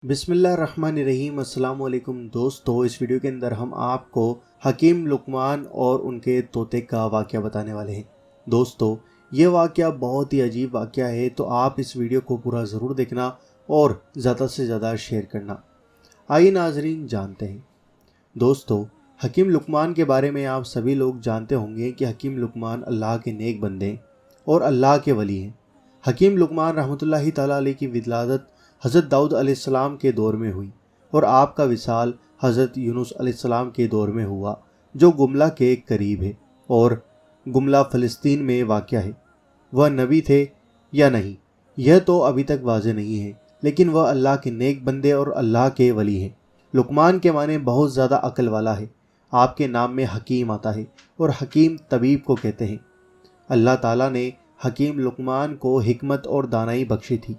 बिस्मिल्लाहिर्रहमानिर्रहीम। अस्सलाम वालेकुम दोस्तों, इस वीडियो के अंदर हम आपको हकीम लुकमान और उनके तोते का वाक़या बताने वाले हैं। दोस्तों, ये वाक़या बहुत ही अजीब वाक़या है, तो आप इस वीडियो को पूरा ज़रूर देखना और ज़्यादा से ज़्यादा शेयर करना। आइए नाज़रीन जानते हैं। दोस्तों, हकीम लुकमान के बारे में आप सभी लोग जानते होंगे कि हकीम लुकमान अल्लाह के नेक बंदे और अल्लाह के वली हैं। हकीम लुकमान रहमतुल्लाहि ताला अलैह की विलादत हज़रत दाऊद अलैहिस्सलाम के दौर में हुई और आपका विसाल हज़रत यूनुस अलैहिस्सलाम के दौर में हुआ, जो गुमला के करीब है और गुमला फ़लस्तीन में वाक़या है। वह नबी थे या नहीं, यह तो अभी तक वाज़ेह नहीं है, लेकिन वह अल्लाह के नेक बंदे और अल्लाह के वली हैं। लुकमान के माने बहुत ज़्यादा अक्ल वाला है। आपके नाम में हकीम आता है और हकीम तबीब को कहते हैं। अल्लाह ताला ने हकीम लुकमान को हिकमत और दानाई बख्शी थी।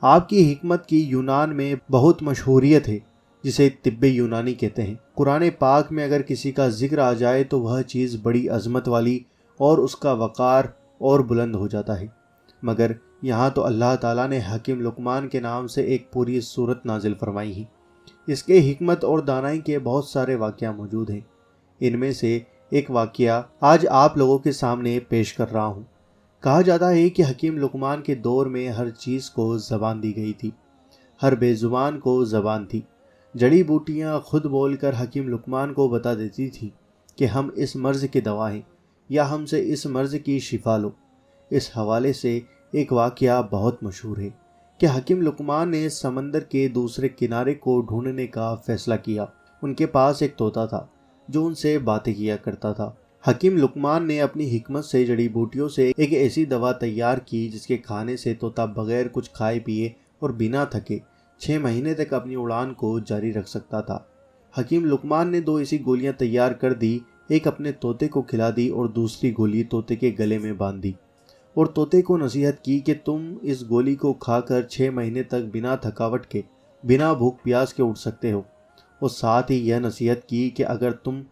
आपकी हिकमत की यूनान में बहुत मशहूरियत है, जिसे तिब्बे यूनानी कहते हैं। कुरान पाक में अगर किसी का जिक्र आ जाए तो वह चीज़ बड़ी अजमत वाली और उसका वक़ार और बुलंद हो जाता है। मगर यहाँ तो अल्लाह ताला ने हकीम लुकमान के नाम से एक पूरी सूरत नाजिल फरमाई है। इसके हिकमत और दानाई के बहुत सारे वाक़या मौजूद हैं। इनमें से एक वाक़या आज आप लोगों के सामने पेश कर रहा हूँ। कहा जाता है कि हकीम लुकमान के दौर में हर चीज़ को ज़बान दी गई थी, हर बेज़ुबान को ज़बान थी। जड़ी बूटियाँ खुद बोलकर हकीम लुकमान को बता देती थी कि हम इस मर्ज़ की दवा हैं या हमसे इस मर्ज़ की शिफा लो। इस हवाले से एक वाक़या बहुत मशहूर है कि हकीम लुकमान ने समंदर के दूसरे किनारे को ढूंढने का फ़ैसला किया। उनके पास एक तोता था जो उनसे बातें किया करता था। हकीम लुकमान ने अपनी हिकमत से जड़ी बूटियों से एक ऐसी दवा तैयार की जिसके खाने से तोता बगैर कुछ खाए पिए और बिना थके 6 महीने तक अपनी उड़ान को जारी रख सकता था। हकीम लुकमान ने 2 ऐसी गोलियां तैयार कर दी, एक अपने तोते को खिला दी और दूसरी गोली तोते के गले में बांध दी और तोते को नसीहत की कि तुम इस गोली को खाकर 6 महीने तक बिना थकावट के, बिना भूख प्यास के उड़ सकते हो। और साथ ही यह नसीहत की कि अगर तुम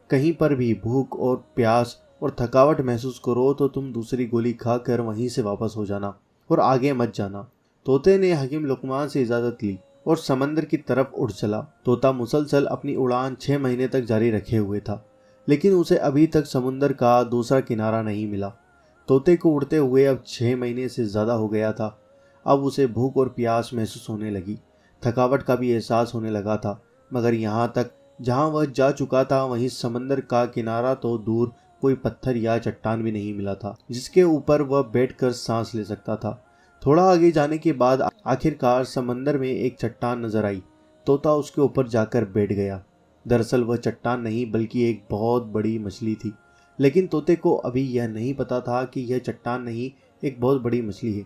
कहीं पर भी भूख और प्यास और थकावट महसूस करो तो तुम दूसरी गोली खाकर वहीं से वापस हो जाना और आगे मत जाना। तोते ने हकीम लुकमान से इजाज़त ली और समंदर की तरफ उड़ चला। तोता मुसलसल अपनी उड़ान 6 महीने तक जारी रखे हुए था, लेकिन उसे अभी तक समुंदर का दूसरा किनारा नहीं मिला। तोते को उड़ते हुए अब 6 महीने से ज़्यादा हो गया था। अब उसे भूख और प्यास महसूस होने लगी, थकावट का भी एहसास होने लगा था। मगर यहाँ तक जहाँ वह जा चुका था वहीं समंदर का किनारा तो दूर, कोई पत्थर या चट्टान भी नहीं मिला था जिसके ऊपर वह बैठकर सांस ले सकता था। थोड़ा आगे जाने के बाद आखिरकार समंदर में एक चट्टान नजर आई। तोता उसके ऊपर जाकर बैठ गया। दरअसल वह चट्टान नहीं बल्कि एक बहुत बड़ी मछली थी, लेकिन तोते को अभी यह नहीं पता था कि यह चट्टान नहीं, एक बहुत बड़ी मछली है।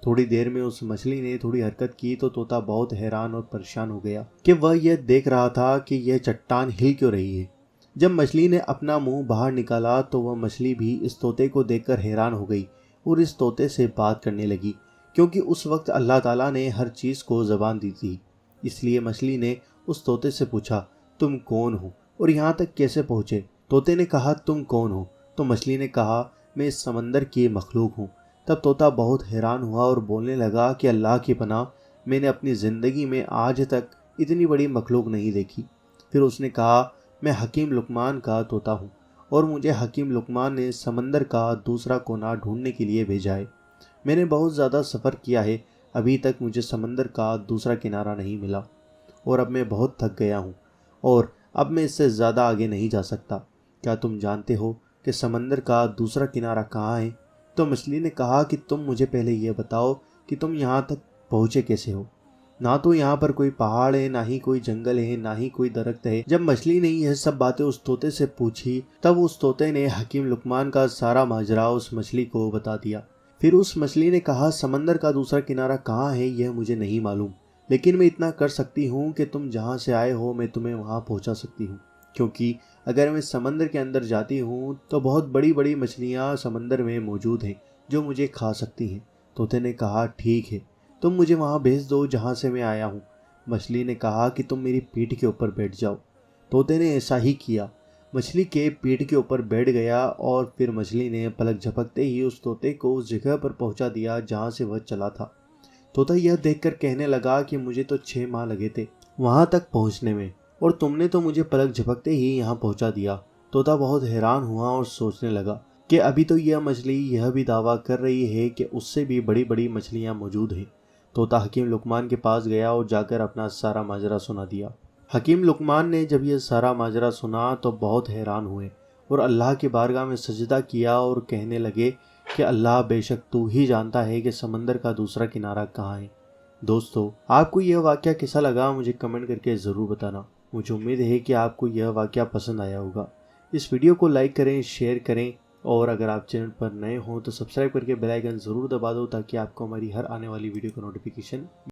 थोड़ी देर में उस मछली ने थोड़ी हरकत की तो तोता बहुत हैरान और परेशान हो गया कि वह यह देख रहा था कि यह चट्टान हिल क्यों रही है। जब मछली ने अपना मुंह बाहर निकाला तो वह मछली भी इस तोते को देखकर हैरान हो गई और इस तोते से बात करने लगी, क्योंकि उस वक्त अल्लाह ताला ने हर चीज़ को ज़बान दी थी। इसलिए मछली ने उस तोते से पूछा, तुम कौन हो और यहाँ तक कैसे पहुँचे? तोते ने कहा, तुम कौन हो? तो मछली ने कहा, मैं इस समंदर की मखलूक हूँ। तब तोता बहुत हैरान हुआ और बोलने लगा कि अल्लाह की पनाह, मैंने अपनी ज़िंदगी में आज तक इतनी बड़ी मखलूक नहीं देखी। फिर उसने कहा, मैं हकीम लुकमान का तोता हूँ और मुझे हकीम लुकमान ने समंदर का दूसरा कोना ढूंढने के लिए भेजा है। मैंने बहुत ज़्यादा सफ़र किया है, अभी तक मुझे समंदर का दूसरा किनारा नहीं मिला और अब मैं बहुत थक गया हूँ और अब मैं इससे ज़्यादा आगे नहीं जा सकता। क्या तुम जानते हो कि समंदर का दूसरा किनारा कहाँ है? तो मछली ने कहा कि तुम मुझे पहले यह बताओ कि तुम यहाँ तक पहुँचे कैसे हो। ना तो यहाँ पर कोई पहाड़ है, ना ही कोई जंगल है, ना ही कोई दरख्त है। जब मछली ने यह सब बातें उस तोते से पूछी तब उस तोते ने हकीम लुकमान का सारा माजरा उस मछली को बता दिया। फिर उस मछली ने कहा, समंदर का दूसरा किनारा कहाँ है यह मुझे नहीं मालूम, लेकिन मैं इतना कर सकती हूँ कि तुम जहाँ से आए हो मैं तुम्हें वहाँ पहुँचा सकती हूँ, क्योंकि अगर मैं समंदर के अंदर जाती हूँ तो बहुत बड़ी बड़ी मछलियाँ समंदर में मौजूद हैं जो मुझे खा सकती हैं। तोते ने कहा, ठीक है, तुम मुझे वहाँ भेज दो जहाँ से मैं आया हूँ। मछली ने कहा कि तुम मेरी पीठ के ऊपर बैठ जाओ। तोते ने ऐसा ही किया, मछली के पीठ के ऊपर बैठ गया और फिर मछली ने पलक झपकते ही उस तोते को उस जगह पर पहुँचा दिया जहाँ से वह चला था। तोता यह देखकर कहने लगा कि मुझे तो 6 माह लगे थे वहां तक पहुंचने में, और तुमने तो मुझे पलक झपकते ही यहाँ पहुंचा दिया। तोता बहुत हैरान हुआ और सोचने लगा कि अभी तो यह मछली यह भी दावा कर रही है कि उससे भी बड़ी बड़ी मछलियां मौजूद हैं। तोता हकीम लुकमान के पास गया और जाकर अपना सारा माजरा सुना दिया। हकीम लुकमान ने जब यह सारा माजरा सुना तो बहुत हैरान हुए और अल्लाह की बारगाह में सजदा किया और कहने लगे कि अल्लाह, बेशक तू ही जानता है कि समंदर का दूसरा किनारा कहाँ है। दोस्तों, आपको यह वाक़या कैसा लगा मुझे कमेंट करके ज़रूर बताना। मुझे उम्मीद है कि आपको यह वाक़या पसंद आया होगा। इस वीडियो को लाइक करें, शेयर करें, और अगर आप चैनल पर नए हों तो सब्सक्राइब करके बेल आइकन ज़रूर दबा दो ताकि आपको हमारी हर आने वाली वीडियो का नोटिफिकेशन